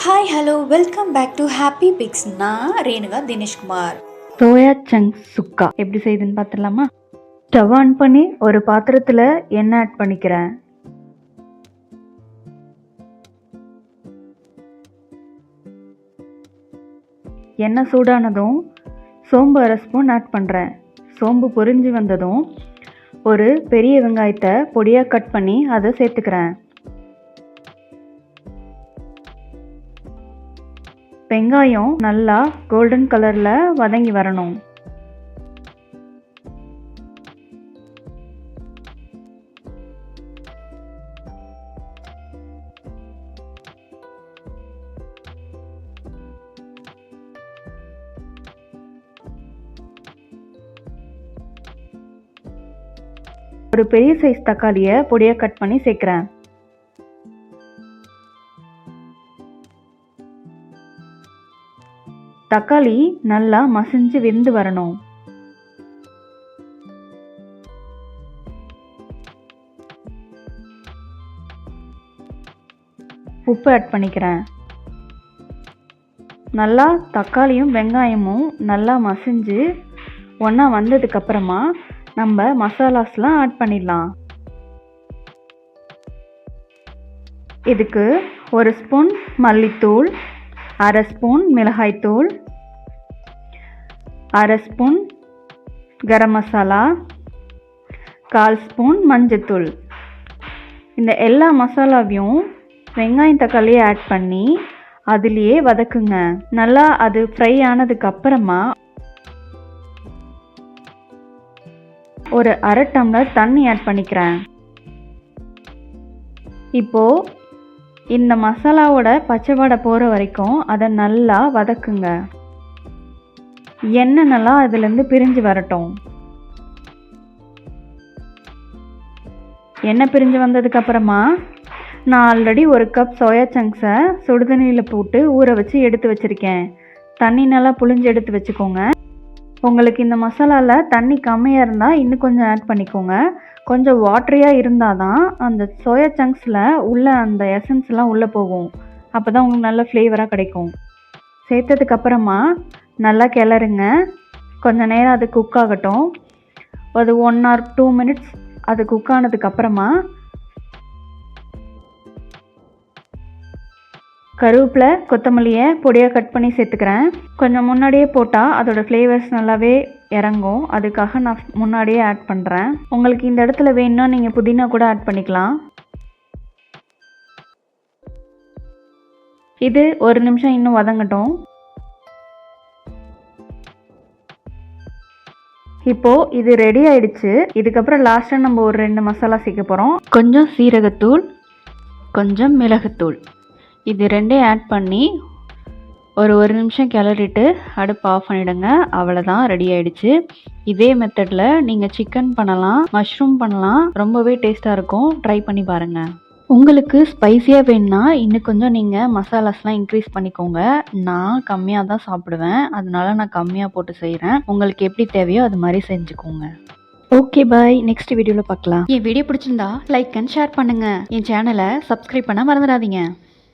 Hi hello welcome back to happy picks. நான் Renuka Dineshkumar. Soya chunks chukka எப்படி செய்யுதுன்னு பார்த்துடலாமா? ஸ்டவ் ஆன் பண்ணி ஒரு பாத்திரத்தில் எண்ணெய் ஆட் பண்ணிக்கிறேன். எண்ணெய் சூடானதும் சோம்பு 1/2 ஸ்பூன் ஆட் பண்ணுறேன். சோம்பு பொரிஞ்சு வந்ததும் ஒரு பெரிய வெங்காயத்தை பொடியாக கட் பண்ணி அதை சேர்த்துக்கிறேன். வெங்காயம் நல்லா கோல்டன் கலரில் வதங்கி வரணும். ஒரு பெரிய சைஸ் தக்காளியை பொடியாக கட் பண்ணி சேர்க்குறேன். தக்காளி நல்லா மசிஞ்சு வெந்து வரணும். உப்பு ஆட் பண்ணிக்கிறேன். நல்லா தக்காளியும் வெங்காயமும் நல்லா மசிஞ்சு ஒன்றா வந்ததுக்கப்புறமா நம்ம மசாலாஸ்லாம் ஆட் பண்ணிடலாம். இதுக்கு 1 ஸ்பூன் மல்லித்தூள், 1/2 ஸ்பூன் மிளகாய்த்தூள், 1/2 ஸ்பூன் கரம் மசாலா, 1/4 ஸ்பூன் மஞ்சத்தூள். இந்த எல்லா மசாலாவையும் வெங்காயம் தக்காளியை ஆட் பண்ணி அதுலேயே வதக்குங்க. நல்லா அது ஃப்ரை ஆனதுக்கு அப்புறமா ஒரு 1/2 டம்ளர் தண்ணி ஆட் பண்ணிக்கிறேன். இப்போது இந்த மசாலாவோட பச்சை வாடை போகிற வரைக்கும் அதை நல்லா வதக்குங்க. எண்ணெய் நல்லா அதுலேருந்து பிரிஞ்சு வரட்டும். எண்ணெய் பிரிஞ்சு வந்ததுக்கப்புறமா நான் ஆல்ரெடி 1 கப் சோயா சங்க்ஸை சுடுதண்ணியில் போட்டு ஊற வச்சு எடுத்து வச்சுருக்கேன். தண்ணி நல்லா புழிஞ்சு எடுத்து வச்சுக்கோங்க. உங்களுக்கு இந்த மசாலாவில் தண்ணி கம்மியாக இருந்தால் இன்னும் கொஞ்சம் ஆட் பண்ணிக்கோங்க. கொஞ்சம் வாட்டரியாக இருந்தால் தான் அந்த சோயா சங்க்ஸில் உள்ள அந்த எசன்ஸ்லாம் உள்ளே போகும். அப்போ தான் உங்களுக்கு நல்ல ஃப்ளேவராக கிடைக்கும். சேர்த்ததுக்கப்புறமா நல்லா கிளறுங்க. கொஞ்சம் நேரம் அது குக் ஆகட்டும். அது 1 or 2 minutes அது குக் ஆனதுக்கப்புறமா கருவேப்பிலை கொத்தமல்லியை பொடியாக கட் பண்ணி சேர்த்துக்கிறேன். கொஞ்சம் முன்னாடியே போட்டால் அதோடய ஃப்ளேவர்ஸ் நல்லாவே இறங்கும். அதுக்காக நான் முன்னாடியே ஆட் பண்ணுறேன். உங்களுக்கு இந்த இடத்துல வேணும்னா நீங்கள் புதினா கூட ஆட் பண்ணிக்கலாம். இது 1 நிமிஷம் இன்னும் வதங்கட்டும். இப்போது இது ரெடி ஆயிடுச்சு. இதுக்கப்புறம் லாஸ்ட்டாக நம்ம ஒரு 2 மசாலா சேர்க்க போகிறோம். கொஞ்சம் சீரகத்தூள், கொஞ்சம் மிளகுத்தூள். இது 2 ஆட் பண்ணி ஒரு 1 நிமிஷம் கிளறிட்டு அடுப்பு ஆஃப் பண்ணிவிடுங்க. அவ்வளோதான், ரெடி ஆகிடுச்சு. இதே மெத்தடில் நீங்கள் சிக்கன் பண்ணலாம், மஷ்ரூம் பண்ணலாம். ரொம்பவே டேஸ்ட்டாக இருக்கும். ட்ரை பண்ணி பாருங்கள். உங்களுக்கு ஸ்பைஸியாக வேணுன்னா இன்னும் கொஞ்சம் நீங்கள் மசாலாஸ்லாம் இன்க்ரீஸ் பண்ணிக்கோங்க. நான் கம்மியாக தான் சாப்பிடுவேன், அதனால நான் கம்மியாக போட்டு செய்கிறேன். உங்களுக்கு எப்படி தேவையோ அது மாதிரி செஞ்சுக்கோங்க. ஓகே பாய், நெக்ஸ்ட் வீடியோவில் பார்க்கலாம். என் வீடியோ பிடிச்சிருந்தா லைக் அண்ட் ஷேர் பண்ணுங்கள். என் சேனலை சப்ஸ்கிரைப் பண்ண மறந்துடாதீங்க.